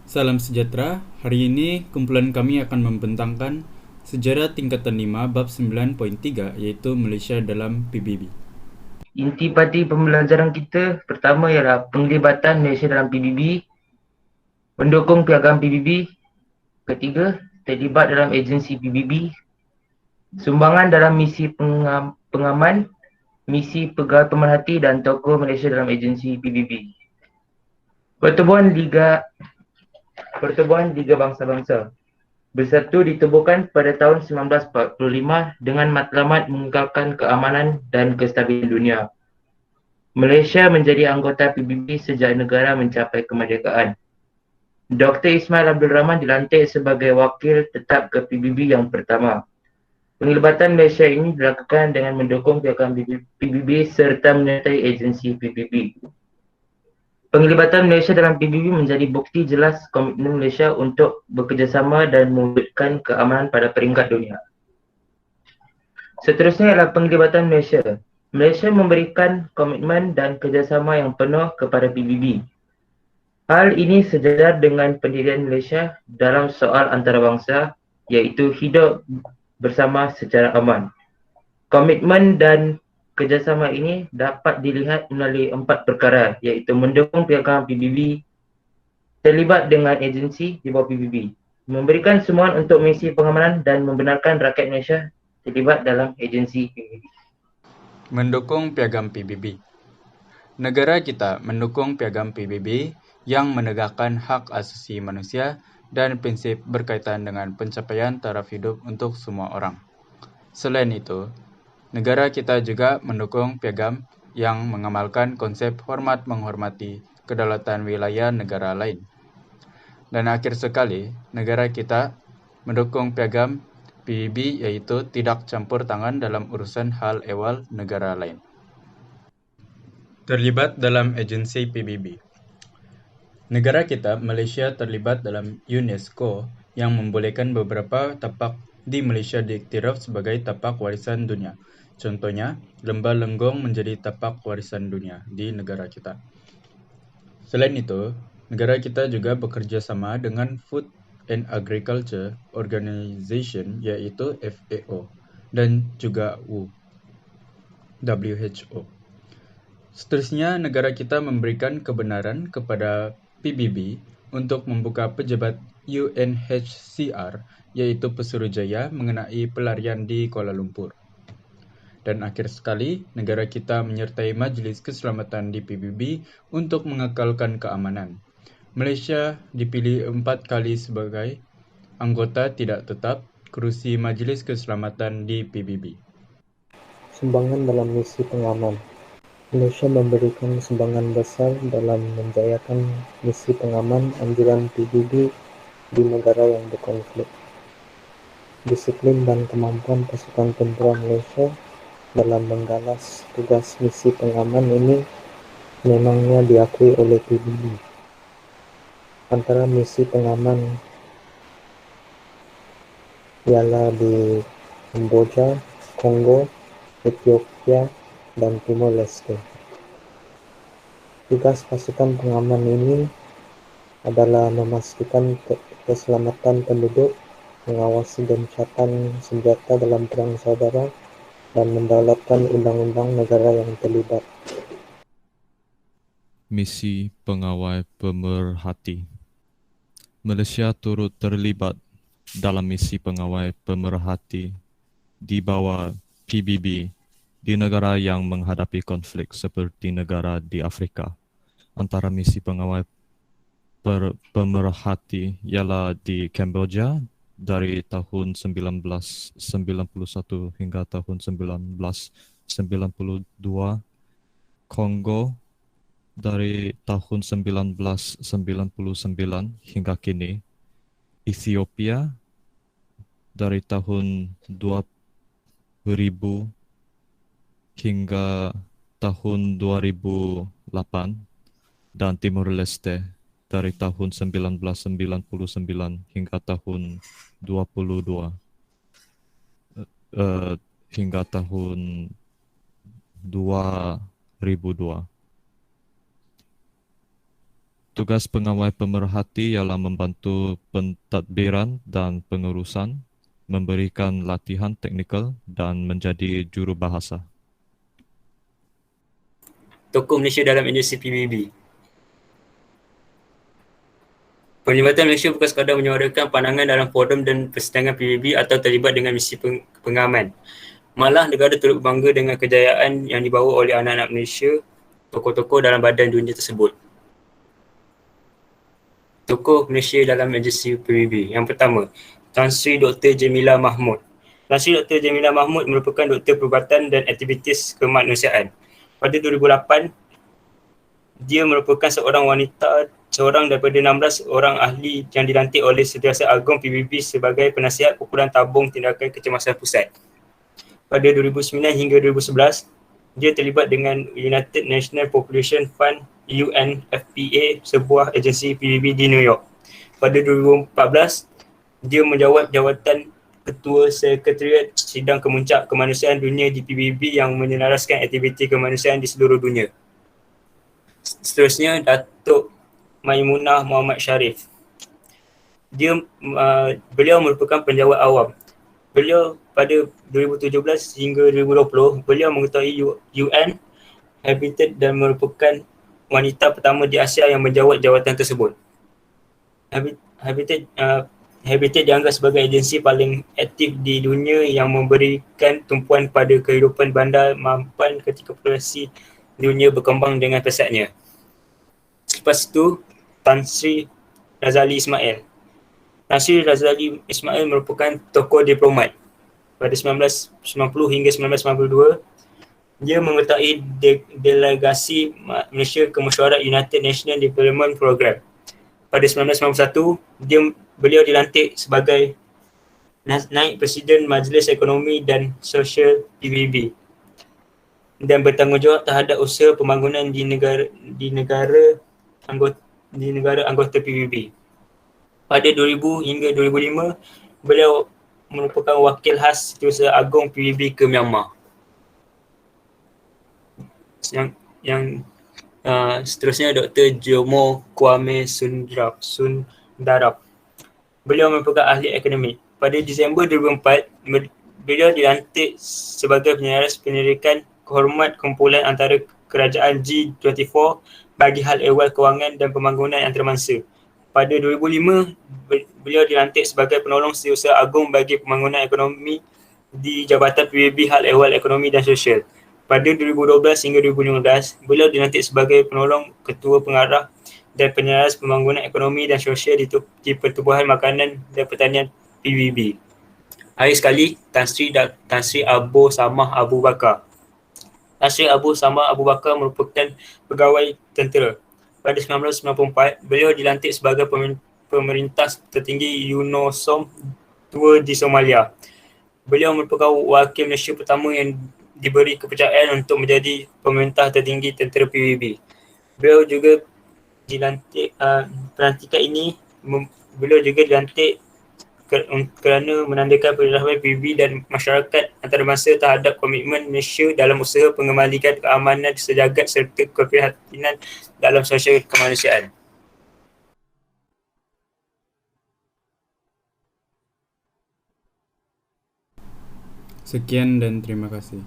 Salam sejahtera, hari ini kumpulan kami akan membentangkan sejarah tingkatan 5 bab 9.3 yaitu Malaysia dalam PBB. Intisari pembelajaran kita pertama ialah penglibatan Malaysia dalam PBB, mendukung piagam PBB, ketiga, terlibat dalam agensi PBB, sumbangan dalam misi pengaman, misi pegawai pemerhati dan tokoh Malaysia dalam agensi PBB. Pertubuhan Liga Bangsa-Bangsa Bersatu ditubuhkan pada tahun 1945 dengan matlamat mengekalkan keamanan dan kestabilan dunia. Malaysia menjadi anggota PBB sejak negara mencapai kemerdekaan. Dr. Ismail Abdul Rahman dilantik sebagai wakil tetap ke PBB yang pertama. Penglibatan Malaysia ini dilakukan dengan mendukung piagam PBB serta menyertai agensi PBB. Penglibatan Malaysia dalam PBB menjadi bukti jelas komitmen Malaysia untuk bekerjasama dan mewujudkan keamanan pada peringkat dunia. Seterusnya adalah penglibatan Malaysia. Malaysia memberikan komitmen dan kerjasama yang penuh kepada PBB. Hal ini sejajar dengan pendirian Malaysia dalam soal antarabangsa, iaitu hidup bersama secara aman. Komitmen dan kerjasama ini dapat dilihat melalui 4 perkara, iaitu mendukung piagam PBB, terlibat dengan agensi di bawah PBB, memberikan sumbangan untuk misi pengamanan dan membenarkan rakyat Malaysia terlibat dalam agensi PBB. Mendukung piagam PBB. Negara kita mendukung piagam PBB yang menegakkan hak asasi manusia dan prinsip berkaitan dengan pencapaian taraf hidup untuk semua orang. Selain itu, negara kita juga mendukung piagam yang mengamalkan konsep hormat menghormati kedaulatan wilayah negara lain. Dan akhir sekali, negara kita mendukung piagam PBB yaitu tidak campur tangan dalam urusan hal ehwal negara lain. Terlibat dalam agensi PBB. Negara kita, Malaysia, terlibat dalam UNESCO yang membolehkan beberapa tapak di Malaysia diiktiraf sebagai tapak warisan dunia. Contohnya, Lembah Lenggong menjadi tapak warisan dunia di negara kita. Selain itu, negara kita juga bekerja sama dengan Food and Agriculture Organization yaitu FAO dan juga WHO. Seterusnya, negara kita memberikan kebenaran kepada PBB untuk membuka pejabat UNHCR yaitu Pesuruhjaya mengenai pelarian di Kuala Lumpur. Dan akhir sekali, negara kita menyertai Majlis Keselamatan di PBB untuk mengekalkan keamanan. Malaysia dipilih 4 kali sebagai anggota tidak tetap kerusi Majlis Keselamatan di PBB. Sumbangan dalam misi pengaman. Malaysia memberikan sumbangan besar dalam menjayakan misi pengaman anjuran PBB di negara yang berkonflik. Disiplin dan kemampuan pasukan tentera Malaysia dalam menggalas tugas misi pengaman ini memangnya diakui oleh PBB. Antara misi pengaman ialah di Kamboja, Kongo, Ethiopia, dan Timor Leste. Tugas pasukan pengaman ini adalah memastikan keselamatan penduduk, mengawasi gencatan senjata dalam perang saudara, dan mendaulatkan undang-undang negara yang terlibat. Misi Pengawal Pemerhati. Malaysia turut terlibat dalam misi pengawal pemerhati di bawah PBB di negara yang menghadapi konflik seperti negara di Afrika. Antara misi pengawal pemerhati ialah di Kamboja dari tahun 1991 hingga tahun 1992, Kongo dari tahun 1999 hingga kini, Ethiopia dari tahun 2000 hingga tahun 2008, dan Timor Leste dari tahun 1999 hingga tahun 22 hingga tahun 2002. Tugas pengawal pemerhati ialah membantu pentadbiran dan pengurusan, memberikan latihan teknikal dan menjadi jurubahasa. Tokoh Malaysia dalam industri PBB. Perlibatan Malaysia bukan sekadar menyuarakan pandangan dalam forum dan persidangan PBB atau terlibat dengan misi pengaman. Malah negara turut berbangga dengan kejayaan yang dibawa oleh anak-anak Malaysia, tokoh-tokoh dalam badan dunia tersebut. Tokoh Malaysia dalam industri PBB. Yang pertama, Tan Sri Dr. Jemilah Mahmud. Tan Sri Dr. Jemilah Mahmud merupakan Doktor Perubatan dan Aktivitis Kemanusiaan. Pada 2008, dia merupakan seorang daripada 16 orang ahli yang dilantik oleh Setiausaha Agong PBB sebagai penasihat kumpulan tabung tindakan kecemasan pusat. Pada 2009 hingga 2011, dia terlibat dengan United National Population Fund UNFPA, sebuah agensi PBB di New York. Pada 2014, dia menjawat jawatan Ketua Sekretariat Sidang Kemuncak Kemanusiaan Dunia di PBB yang menyelaraskan aktiviti kemanusiaan di seluruh dunia. Seterusnya, Datuk Maimunah Muhammad Sharif. Beliau merupakan penjawat awam. Beliau pada 2017 hingga 2020, beliau mengetahui UN Habitat dan merupakan wanita pertama di Asia yang menjawat jawatan tersebut. Habitat dianggap sebagai agensi paling aktif di dunia yang memberikan tumpuan pada kehidupan bandar mampan ketika populasi dunia berkembang dengan pesatnya. Selepas itu, Tan Sri Razali Ismail. Tan Sri Razali Ismail merupakan tokoh diplomat. Pada 1990 hingga 1992, dia mengetuai delegasi Malaysia ke Mesyuarat United Nations Development Programme. Pada 1991, beliau dilantik sebagai naib Presiden Majlis Ekonomi dan Sosial PBB dan bertanggungjawab terhadap usaha pembangunan di negara anggota PBB. Pada 2000 hingga 2005, beliau merupakan wakil khas Setiausaha Agong PBB ke Myanmar. Seterusnya Dr. Jomo Kwame Sundarap. Beliau merupakan ahli akademik. Pada Disember 2004, beliau dilantik sebagai penyaras pendidikan kehormat kumpulan antara kerajaan G24 bagi hal ehwal kewangan dan pembangunan antarabangsa. Pada 2005, beliau dilantik sebagai penolong Setiausaha Agong bagi pembangunan ekonomi di Jabatan PBB Hal Ehwal Ekonomi dan Sosial. Pada 2012 hingga 2015, beliau dilantik sebagai penolong Ketua Pengarah dan Penyaras Pembangunan Ekonomi dan Sosial di Pertubuhan Makanan dan Pertanian PBB. Akhir sekali, Tan Sri Abu Samah Abu Bakar. Tan Sri Abu Samah Abu Bakar merupakan pegawai tentera. Pada 1994, beliau dilantik sebagai pemerintah tertinggi UNOSOM II di Somalia. Beliau merupakan wakil Malaysia pertama yang diberi kepercayaan untuk menjadi pemerintah tertinggi tentera PBB. Beliau juga dilantik, pelantikan ini beliau juga dilantik kerana menandakan perjalanan PBB dan masyarakat antarabangsa terhadap komitmen Malaysia dalam usaha pengembalikan keamanan sejagat serta keprihatinan dalam sosial kemanusiaan. Sekian dan terima kasih.